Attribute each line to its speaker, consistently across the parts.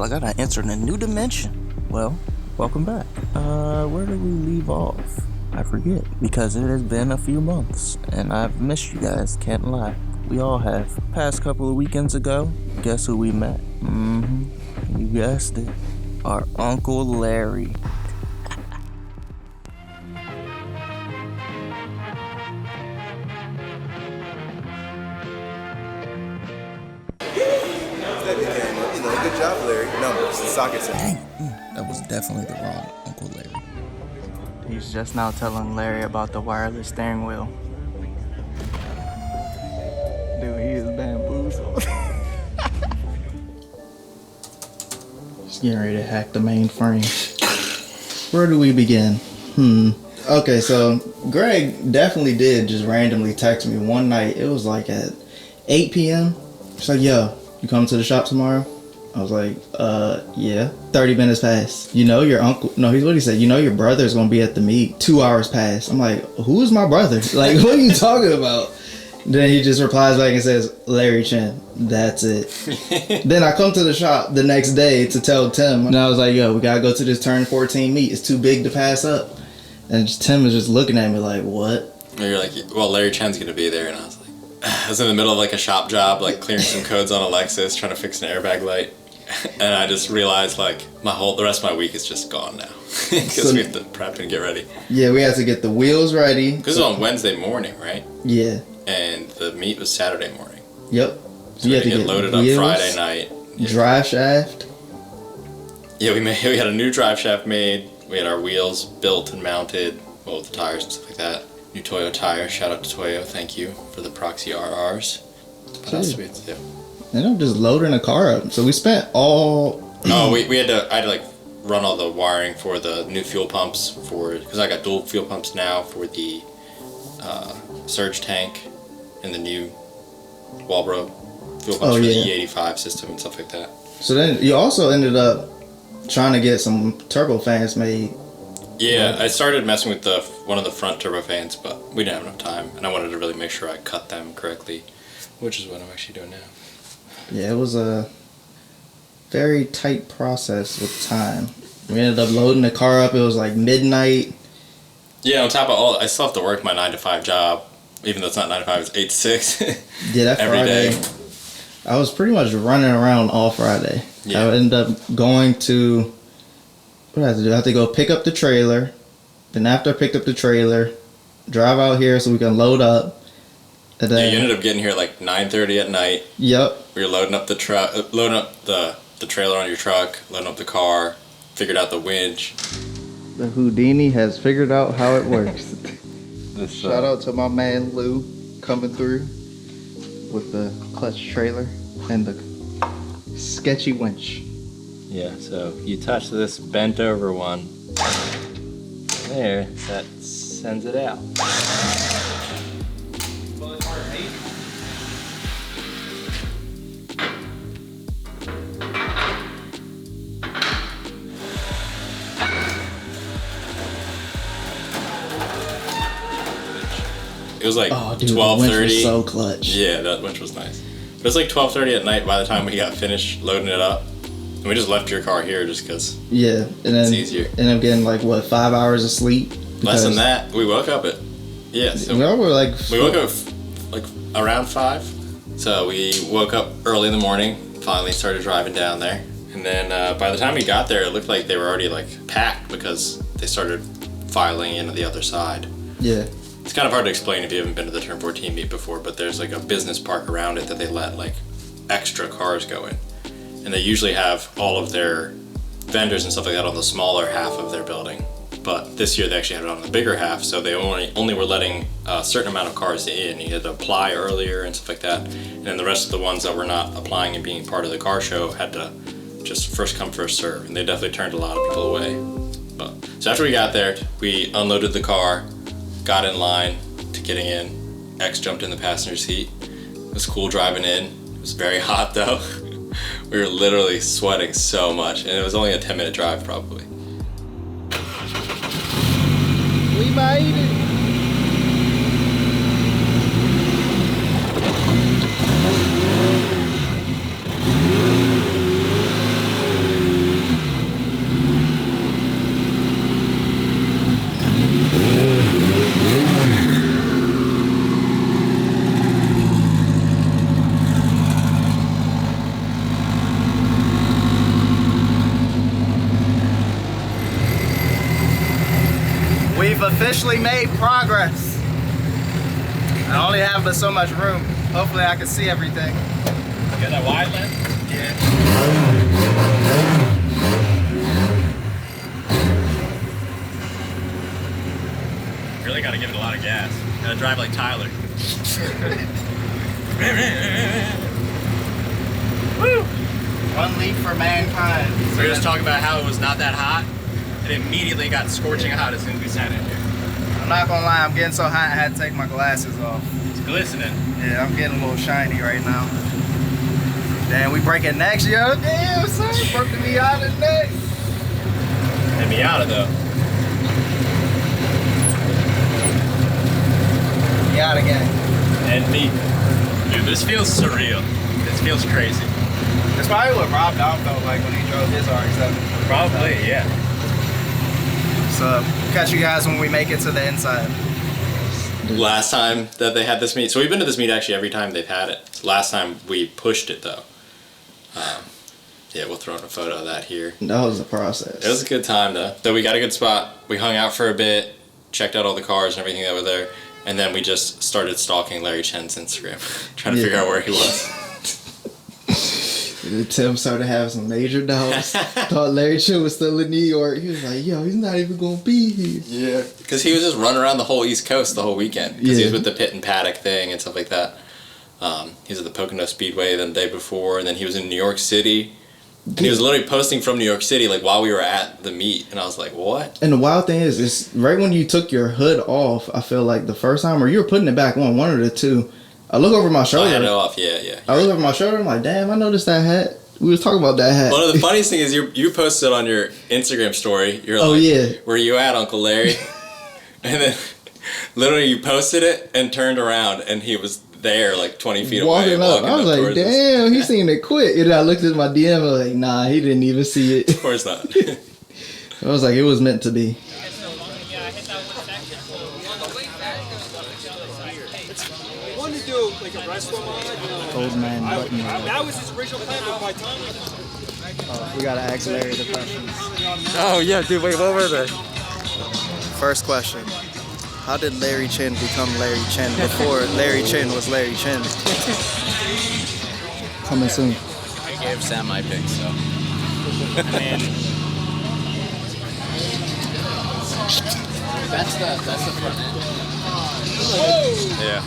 Speaker 1: I gotta enter in a new dimension. Well, welcome back. Where did we leave off? I forget, because it has been a few months, and I've missed you guys, can't lie. We all have. Past couple of weekends ago, guess who we met? You guessed it. Our Uncle Larry.
Speaker 2: Good job, Larry. No, it's the socket set.
Speaker 1: Dang, that was definitely the wrong Uncle Larry. He's just now telling Larry about the wireless steering wheel. Dude, he is bamboozled.
Speaker 3: Just getting ready to hack the mainframe. Where do we begin? Okay, so Greg definitely did just randomly text me one night. It was like at 8 p.m. It's like, yo, you come to the shop tomorrow? I was like, yeah. 30 minutes passed. You know your uncle, no, he's what he said. You know your brother's gonna be at the meet. 2 hours passed. I'm like, who's my brother? Like, what are you talking about? Then he just replies back and says, Larry Chen. That's it. Then I come to the shop the next day to tell Tim. And I was like, yo, we gotta go to this turn 14 meet. It's too big to pass up. And Tim was just looking at me like, what?
Speaker 4: And you're like, well, Larry Chen's gonna be there. And I was like, I was in the middle of like a shop job, like clearing some codes on a Lexus, trying to fix an airbag light. And I just realized like the rest of my week is just gone now. Because we have to prep and get ready.
Speaker 3: Yeah, we had to get the wheels ready.
Speaker 4: Because it was on Wednesday morning, right?
Speaker 3: Yeah.
Speaker 4: And the meet was Saturday morning.
Speaker 3: Yep.
Speaker 4: So we had to get loaded wheels, up Friday night. Yeah.
Speaker 3: Drive shaft.
Speaker 4: Yeah, we had a new drive shaft made. We had our wheels built and mounted, well, with the tires and stuff like that. New Toyo tires. Shout out to Toyo. Thank you for the Proxy RRs. What else do we have to do?
Speaker 3: And I'm just loading a car up. So we spent all...
Speaker 4: Oh, I had to like run all the wiring for the new fuel pumps because I got dual fuel pumps now for the surge tank and the new Walbro fuel pumps for the E85 system and stuff like that.
Speaker 3: So then you also ended up trying to get some turbo fans made.
Speaker 4: Yeah, I started messing with one of the front turbo fans, but we didn't have enough time, and I wanted to really make sure I cut them correctly, which is what I'm actually doing now.
Speaker 3: Yeah, it was a very tight process with time. We ended up loading the car up. It was like midnight.
Speaker 4: Yeah, on top of all, I still have to work my 9-to-5 job, even though it's not 9 to 5, it's 8 to 6.
Speaker 3: Yeah, that
Speaker 4: every
Speaker 3: Friday,
Speaker 4: day.
Speaker 3: I was pretty much running around all Friday.
Speaker 4: Yeah.
Speaker 3: I ended up going to... What did I have to do? I had to go pick up the trailer. Then after I picked up the trailer, drive out here so we can load up. And then,
Speaker 4: you ended up getting here like 9:30 at night.
Speaker 3: Yep.
Speaker 4: We were loading up the trailer on your truck, loading up the car, figured out the winch.
Speaker 3: The Houdini has figured out how it works. Shout out to my man Lou coming through with the clutch trailer and the sketchy winch.
Speaker 5: Yeah, so you touch this bent over one there, that sends it out.
Speaker 4: It was like
Speaker 3: 12:30. So clutch.
Speaker 4: Yeah, that winch was nice. But it was like 12:30 at night by the time we got finished loading it up. And we just left your car here just because
Speaker 3: and then
Speaker 4: it's easier.
Speaker 3: And I'm getting like, 5 hours of sleep?
Speaker 4: Less than that. We woke up at... Yeah. So
Speaker 3: we
Speaker 4: woke up like around 5. So we woke up early in the morning, finally started driving down there. And then by the time we got there, it looked like they were already like packed because they started filing into the other side.
Speaker 3: Yeah.
Speaker 4: It's kind of hard to explain if you haven't been to the Turn 14 meet before, but there's like a business park around it that they let like extra cars go in. And they usually have all of their vendors and stuff like that on the smaller half of their building. But this year they actually had it on the bigger half, so they only were letting a certain amount of cars in. You had to apply earlier and stuff like that. And then the rest of the ones that were not applying and being part of the car show had to just first come, first serve. And they definitely turned a lot of people away. So after we got there, we unloaded the car, got in line to getting in. X jumped in the passenger seat. It was cool driving in. It was very hot though. We were literally sweating so much, and it was only a 10-minute drive probably.
Speaker 3: We made it. officially made progress. I only have but so much room. Hopefully I can see everything.
Speaker 4: Got that wide lens?
Speaker 3: Yeah.
Speaker 4: Really gotta give it a lot of gas. Gotta drive like Tyler.
Speaker 3: Woo! One leap for mankind.
Speaker 4: We were just talking about how it was not that hot. It immediately got scorching hot as soon as we sat in here.
Speaker 3: I'm not gonna lie, I'm getting so hot I had to take my glasses off.
Speaker 4: It's glistening.
Speaker 3: Yeah, I'm getting a little shiny right now. Damn, we breaking necks, yo. Damn, son, broke the Miata neck.
Speaker 4: And Miata though.
Speaker 3: Miata gang.
Speaker 4: And me. Dude, this feels surreal. This feels crazy.
Speaker 3: That's probably what Rob Down felt like when he drove his RX-7.
Speaker 4: Probably, yeah.
Speaker 3: So, catch you guys when we make it to the inside.
Speaker 4: Last time that they had this meet, so we've been to this meet actually every time they've had it. Last time we pushed it though. Yeah, we'll throw in a photo of that here.
Speaker 3: That was the process.
Speaker 4: It was a good time though. So we got a good spot. We hung out for a bit, checked out all the cars and everything that were there, and then we just started stalking Larry Chen's Instagram, trying to figure out where he was.
Speaker 3: Tim started having some major doubts. Thought Larry Chen was still in New York. He was like, yo, he's not even going to be here.
Speaker 4: Yeah. Because he was just running around the whole East Coast the whole weekend. Because he was with the Pit and Paddock thing and stuff like that. He was at the Pocono Speedway the day before, and then he was in New York City. And he was literally posting from New York City like while we were at the meet, and I was like, what?
Speaker 3: And the wild thing is, it's right when you took your hood off, I feel like the first time, or you were putting it back on, one of the two. I look over my shoulder.
Speaker 4: I had it off, yeah.
Speaker 3: I look over my shoulder, I'm like, damn, I noticed that hat. We was talking about that hat.
Speaker 4: One of the funniest thing is you posted on your Instagram story. You're like,
Speaker 3: oh, yeah.
Speaker 4: Where you at, Uncle Larry? And then literally you posted it and turned around, and he was there like 20 feet
Speaker 3: walking
Speaker 4: away.
Speaker 3: Up. I was like, damn, he seen it quick. And I looked at my DM and I was like, nah, he didn't even see it.
Speaker 4: Of course not.
Speaker 3: I was like, it was meant to be.
Speaker 6: wanted to do like a wrestler mod, you know.
Speaker 3: Old man button.
Speaker 6: That was his original plan, but by the time
Speaker 3: We gotta ask Larry the questions.
Speaker 5: Oh yeah, dude, wait, what were they?
Speaker 3: First question. How did Larry Chen become Larry Chen before Larry Chen was Larry Chen? Coming soon.
Speaker 5: I gave Sam my pick, so. That's the front end. Yeah.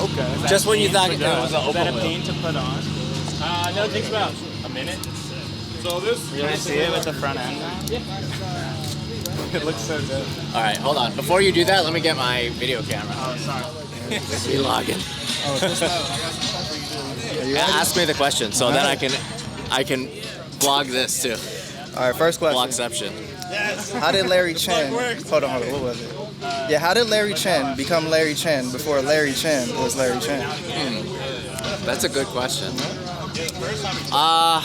Speaker 5: Okay. Just when you thought it was an open wheel.
Speaker 6: to put on. No, it takes about a minute. So this.
Speaker 3: Really see it with the front end?
Speaker 6: It looks so good.
Speaker 5: All right, hold on. Before you do that, let me get my video camera.
Speaker 6: Oh, sorry.
Speaker 5: Login. Ask me the question, so then I can vlog this too.
Speaker 3: All right, first question.
Speaker 5: Vlogception.
Speaker 3: How did Larry Chen? Hold on. What was it? Yeah, how did Larry Chen become Larry Chen before Larry Chen was Larry Chen?
Speaker 5: That's a good question. I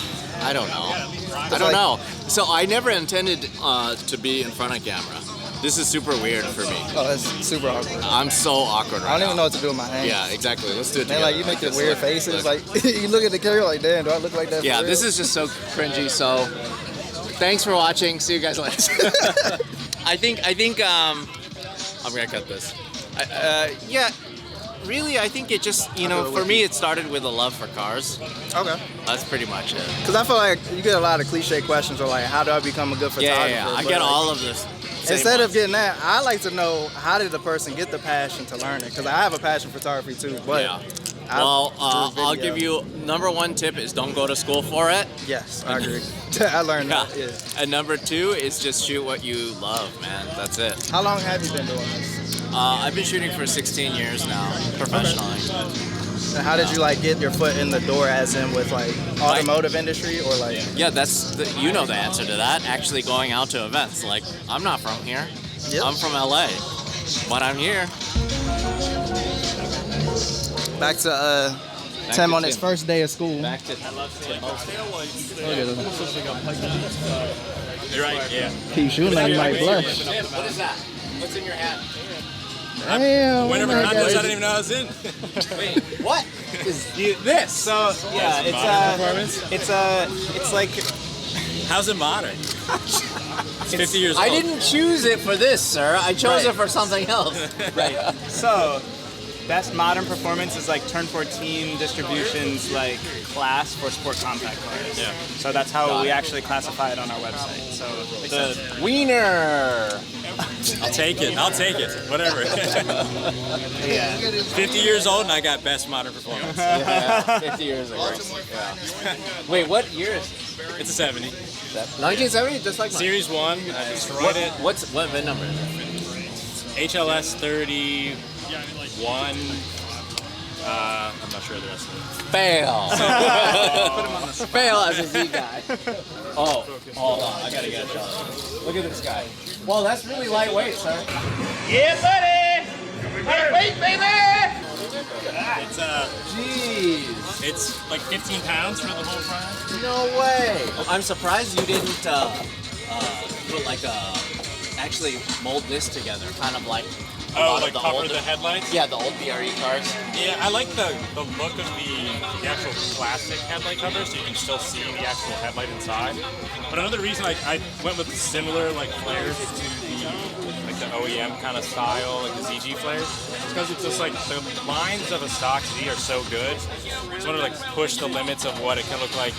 Speaker 5: don't know. I don't know. So I never intended to be in front of camera. This is super weird for me.
Speaker 3: Oh, that's super awkward.
Speaker 5: I'm so awkward right now.
Speaker 3: I don't even know what to do with my hands.
Speaker 5: Yeah, exactly. Let's do it
Speaker 3: Man,
Speaker 5: together.
Speaker 3: like you make the
Speaker 5: Just
Speaker 3: weird
Speaker 5: look,
Speaker 3: faces.
Speaker 5: look.
Speaker 3: Like you look at the camera, like, damn, do I look like that?
Speaker 5: Yeah,
Speaker 3: for
Speaker 5: this
Speaker 3: real?
Speaker 5: is just so cringy. So, thanks for watching. See you guys later. I think I'm gonna cut this. Yeah, really, I think it just for me it started with a love for cars.
Speaker 3: Okay.
Speaker 5: That's pretty much it.
Speaker 3: Because I feel like you get a lot of cliche questions, or like, how do I become a good photographer?
Speaker 5: Yeah. I
Speaker 3: But,
Speaker 5: get
Speaker 3: like,
Speaker 5: all of this.
Speaker 3: Instead of getting that, I like to know how did the person get the passion to learn it? Because I have a passion for photography too. But
Speaker 5: Yeah. Well, I'll give you number one tip is don't go to school for it.
Speaker 3: Yes, I agree. I learned that. Yeah.
Speaker 5: And number two is just shoot what you love, man. That's it.
Speaker 3: How long have you been doing this?
Speaker 5: I've been shooting for 16 years now, professionally.
Speaker 3: And how did you like get your foot in the door, as in with like automotive industry, or like?
Speaker 5: Yeah, you know the answer to that. Actually going out to events. Like, I'm not from here.
Speaker 3: Yep.
Speaker 5: I'm from LA, but I'm here.
Speaker 3: Back to Tim on his first day of school.
Speaker 5: Back to
Speaker 4: You're right, yeah.
Speaker 3: Keep shooting, like you might blush.
Speaker 5: Tim, what is that? What's in your hat?
Speaker 3: Damn.
Speaker 4: Winter
Speaker 3: oh my
Speaker 4: contest, I
Speaker 3: God.
Speaker 4: didn't even know I was in.
Speaker 5: Wait, what?
Speaker 6: This. So yeah, it's like
Speaker 4: How's it modern? 50 years
Speaker 5: I
Speaker 4: old.
Speaker 5: didn't choose it for this, sir. I chose it for something else.
Speaker 7: Right. So, best modern performance is like Turn 14 distribution's like class for sport compact cars.
Speaker 4: Yeah.
Speaker 7: So that's how we actually classify it on our website. So the
Speaker 5: Wiener.
Speaker 4: I'll take it. Whatever.
Speaker 7: yeah.
Speaker 4: 50 years old and I got best modern performance.
Speaker 5: Yeah, 50 years ago. Yeah. Wait, what year is this?
Speaker 4: It's a 70.
Speaker 5: 1970, just like mine.
Speaker 4: Series 1. I destroyed it.
Speaker 5: What VIN number is it?
Speaker 4: HLS 31. I'm not sure the rest of it.
Speaker 5: Fail. Fail as a Z guy. Oh, hold on. I gotta get a shot. Look at this guy. Well, that's really lightweight, sir.
Speaker 6: Yeah, buddy! Lightweight, baby!
Speaker 4: It's
Speaker 5: Jeez.
Speaker 4: it's like 15 pounds for the whole front.
Speaker 5: No way. I'm surprised you didn't put like actually mold this together, kind of like.
Speaker 4: Oh, like cover the headlights?
Speaker 5: Yeah, the old BRE cars.
Speaker 4: Yeah, I like the look of the actual plastic headlight cover, so you can still see the actual headlight inside. But another reason I went with similar like flares to the OEM kind of style, like the ZG flares, is because it's just like the lines of a stock Z are so good. Just want to like push the limits of what it can look like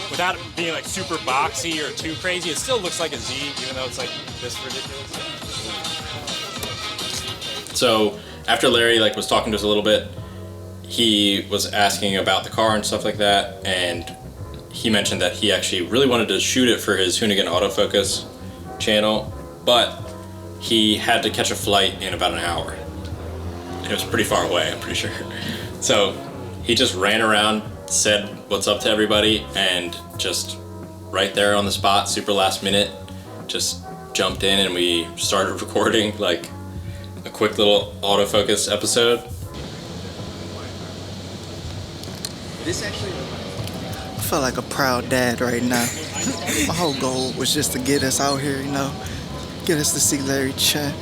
Speaker 4: without it being like super boxy or too crazy. It still looks like a Z, even though it's like this ridiculous. So after Larry was talking to us a little bit, he was asking about the car and stuff like that, and he mentioned that he actually really wanted to shoot it for his Hoonigan Autofocus channel, but he had to catch a flight in about an hour. It was pretty far away, I'm pretty sure. So he just ran around, said what's up to everybody, and just right there on the spot, super last minute, just jumped in and we started recording like a quick little autofocus episode.
Speaker 5: This actually.
Speaker 3: I feel like a proud dad right now. My whole goal was just to get us out here, get us to see Larry Chen.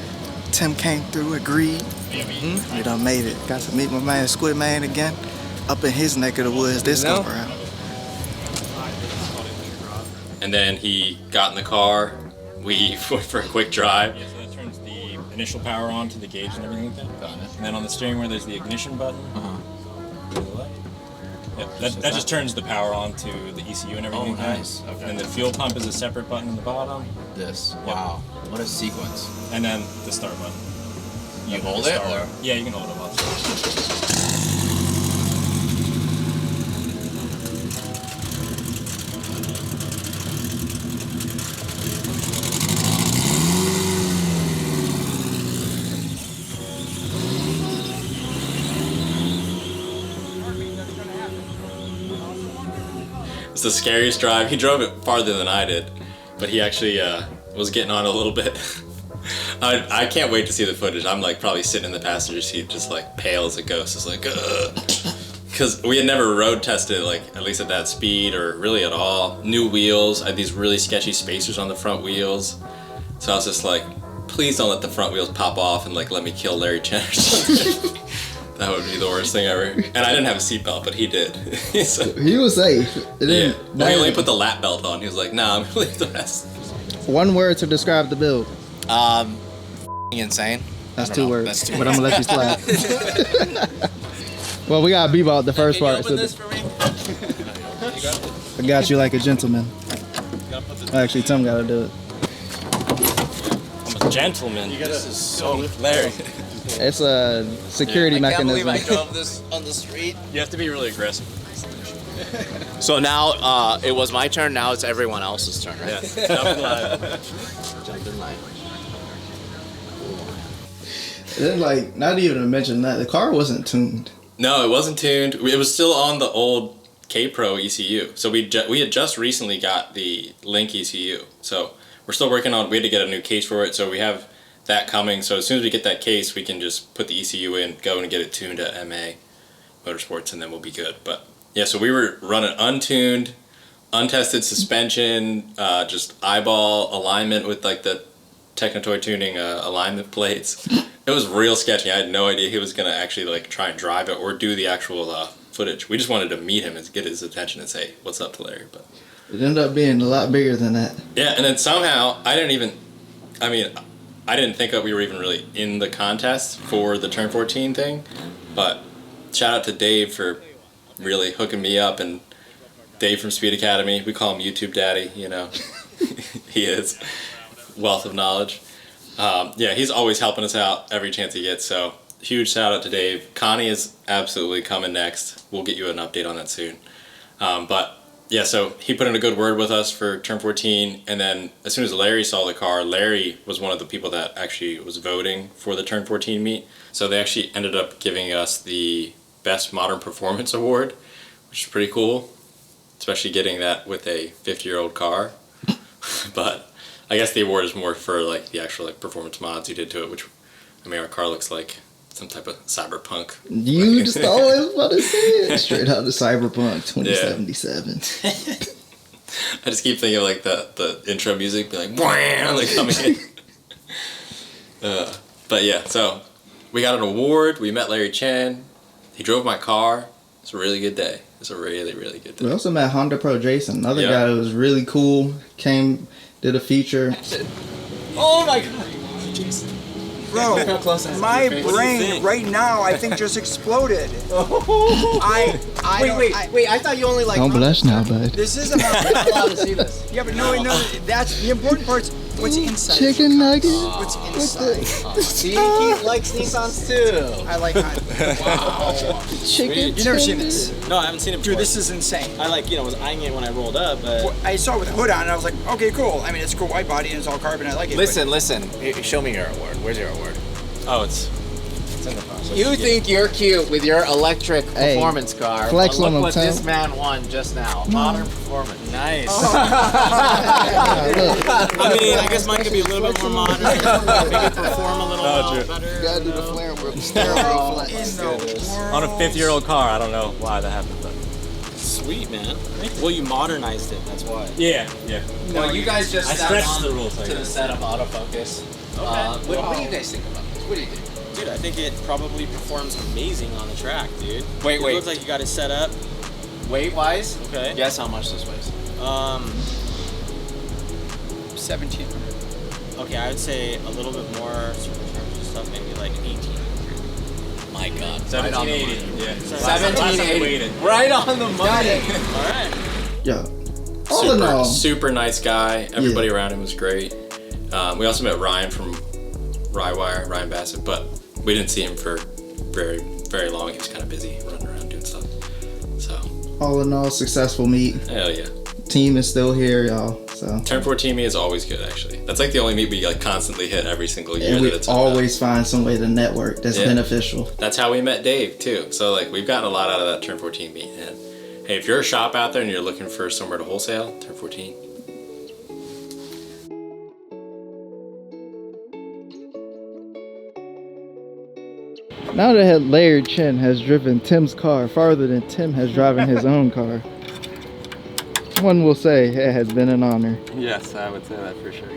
Speaker 3: Tim came through, agreed. We done made it. Got to meet my man Squid Man again, up in his neck of the woods this go around.
Speaker 4: And then he got in the car. We went for a quick drive. Yeah, so that turns the initial power on to the gauge and everything like that. Got it. And then on the steering wheel, there's the ignition button. Yep, that just turns the power on to the ECU and everything.
Speaker 8: Oh, nice. Okay.
Speaker 4: And then the fuel pump is a separate button in the bottom.
Speaker 8: This.
Speaker 4: Yep.
Speaker 8: Wow. What a sequence.
Speaker 4: And then the start button.
Speaker 8: You hold it? Or?
Speaker 4: Yeah, you can hold it while it's It's the scariest drive. He drove it farther than I did, but he actually was getting on a little bit. I can't wait to see the footage. I'm probably sitting in the passenger seat just pale as a ghost. It's because we had never road tested at least at that speed or really at all. New wheels. I had these really sketchy spacers on the front wheels. So I was just please don't let the front wheels pop off and let me kill Larry Chen or something. That would be the worst thing ever. And I didn't have a seatbelt, but he did. So,
Speaker 3: He was safe.
Speaker 4: yeah. Well, he only put the lap belt on. He was like, nah, I'm gonna leave the rest.
Speaker 3: One word to describe the build.
Speaker 5: Insane.
Speaker 3: That's two words.
Speaker 5: That's two
Speaker 3: but I'm gonna let you slide. Well, we got Bebop the first part.
Speaker 5: Open this for me?
Speaker 3: I got you like a gentleman. Actually, Tim gotta do it.
Speaker 4: I'm a gentleman. This is so Larry.
Speaker 3: It's a security mechanism.
Speaker 5: I can't believe I drove this on the street.
Speaker 4: You have to be really aggressive.
Speaker 5: So now it was my turn. Now it's everyone else's turn, right?
Speaker 4: Yeah. Jump in line.
Speaker 5: Jump in line.
Speaker 3: Then, not even to mention that the car wasn't tuned.
Speaker 4: No, it wasn't tuned. It was still on the old K-Pro ECU. So we had just recently got the Link ECU. So we're still working on. We had to get a new case for it. So we have that coming. So as soon as we get that case, we can just put the ECU in, go and get it tuned at MA Motorsports, and then we'll be good. But yeah, so we were running untuned, untested suspension, just eyeball alignment with the Technotoy tuning alignment plates. It was real sketchy. I had no idea he was gonna actually try and drive it or do the actual footage. We just wanted to meet him and get his attention and say what's up to Larry. But
Speaker 3: It ended up being a lot bigger than that.
Speaker 4: Yeah, and then somehow I didn't think that we were even really in the contest for the Turn 14 thing, but shout out to Dave for really hooking me up, and Dave from Speed Academy, we call him YouTube Daddy, you know. He is wealth of knowledge. Yeah, he's always helping us out every chance he gets, so huge shout out to Dave. Connie is absolutely coming next. We'll get you an update on that soon. But yeah, so he put in a good word with us for Turn 14, and then as soon as Larry saw the car, Larry was one of the people that actually was voting for the Turn 14 meet. So they actually ended up giving us the Best Modern Performance Award, which is pretty cool, especially getting that with a 50-year-old car. But I guess the award is more for like the actual like performance mods you did to it, which, I mean, our car looks like some type of cyberpunk.
Speaker 3: You just always want to say it. Straight out of Cyberpunk 2077.
Speaker 4: I just keep thinking of like the intro music, be like, wham, like coming in. But yeah, so we got an award. We met Larry Chen. He drove my car. It's a really good day. It's a really, really good day.
Speaker 3: We also met Honda Pro Jason, another
Speaker 4: Yeah.
Speaker 3: guy who was really cool. Came, did a feature.
Speaker 5: Oh my god.
Speaker 9: Bro, my brain right now, I think, just exploded.
Speaker 5: Wait, I thought you only like.
Speaker 3: Don't blush now, bud.
Speaker 9: This isn't how.
Speaker 5: You're not allowed to see this.
Speaker 9: Yeah, but no, that's the important part's what's inside.
Speaker 3: Chicken nuggets.
Speaker 9: What's inside.
Speaker 5: See, he likes Nissans too.
Speaker 9: I like Honda.
Speaker 5: Wow.
Speaker 3: Chicken.
Speaker 9: You've never seen this?
Speaker 6: No, I haven't seen it before.
Speaker 9: Dude, this is insane.
Speaker 6: I like, was eyeing it when I rolled up, but...
Speaker 9: Well, I saw it with the hood on, and I was like, okay, cool. I mean, it's a cool white body, and it's all carbon. I like it.
Speaker 5: Listen. Show me your award. Where's your award?
Speaker 6: Oh, it's in the process.
Speaker 5: You think you're cute with your electric
Speaker 3: Hey,
Speaker 5: performance car.
Speaker 3: flex
Speaker 5: but
Speaker 3: on
Speaker 5: look
Speaker 3: them,
Speaker 5: what
Speaker 3: Tim.
Speaker 5: this man won just now. Modern performance.
Speaker 6: Nice.
Speaker 3: Look.
Speaker 6: I mean, I guess mine could be a little bit more modern. Maybe perform a little better.
Speaker 3: Gotta do the flare work.
Speaker 6: On a 50-year-old car, I don't know why that happened, but... Sweet, man. Well, you modernized it, that's why. Yeah.
Speaker 5: Well, you guys just
Speaker 6: I
Speaker 5: sat
Speaker 6: stretched
Speaker 5: on
Speaker 6: the rules, I
Speaker 5: to the
Speaker 6: guess.
Speaker 5: set of autofocus. What do you guys think about this? What do you think?
Speaker 6: Dude, I think it probably performs amazing on the track, dude.
Speaker 5: Wait.
Speaker 6: It looks like you got it set up.
Speaker 5: Weight-wise?
Speaker 6: Okay.
Speaker 5: Guess how much this weighs?
Speaker 9: 1,700.
Speaker 6: Okay, I would say a little bit more supercharged and stuff, maybe like 1,800.
Speaker 5: My God.
Speaker 6: 1780. Yeah.
Speaker 5: 1780. Right on the money.
Speaker 6: Alright.
Speaker 3: Yeah. All in all,
Speaker 4: Super nice guy. Everybody around him was great. We also met Ryan from Ryan Bassett, but we didn't see him for very, very long. He was kind of busy running around doing stuff. So,
Speaker 3: all in all, successful meet.
Speaker 4: hell yeah.
Speaker 3: Team is still here, y'all. So.
Speaker 4: Turn 14 meet is always good, actually. That's like the only meet we like constantly hit every single year.
Speaker 3: And we
Speaker 4: that it's
Speaker 3: always find some way to network that's beneficial.
Speaker 4: That's how we met Dave too. So like we've gotten a lot out of that Turn 14 meet. And hey, if you're a shop out there and you're looking for somewhere to wholesale, Turn 14.
Speaker 3: Now that Larry Chen has driven Tim's car farther than Tim has driven his own car, one will say it has been an honor.
Speaker 6: Yes, I would say that for sure.